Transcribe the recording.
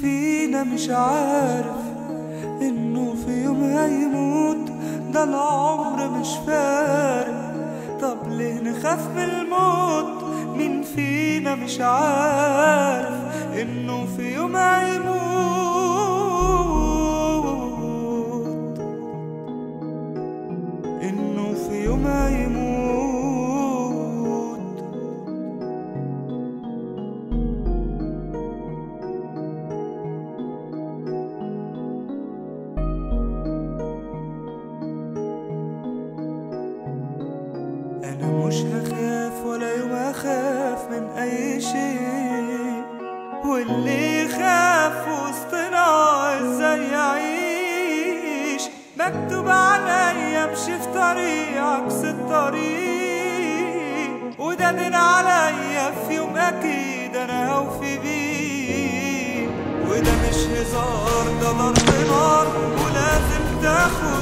فينا مش عارف انه في يوم هيموت؟ ده العمر مش فارق، طب ليه نخاف من الموت؟ مين فينا مش عارف انه في يوم هيموت؟ انه في يوم هيموت. أنا مش هخاف ولا يوم أخاف من أي شيء، واللي يخاف وسطنا إزاي يعيش؟ مكتوب عليا أمشي في طريق عكس الطريق، وده دين عليا في يوم أكيد أنا هوفي بيه. وده مش هزار، ده ضرب نار ولازم تاخد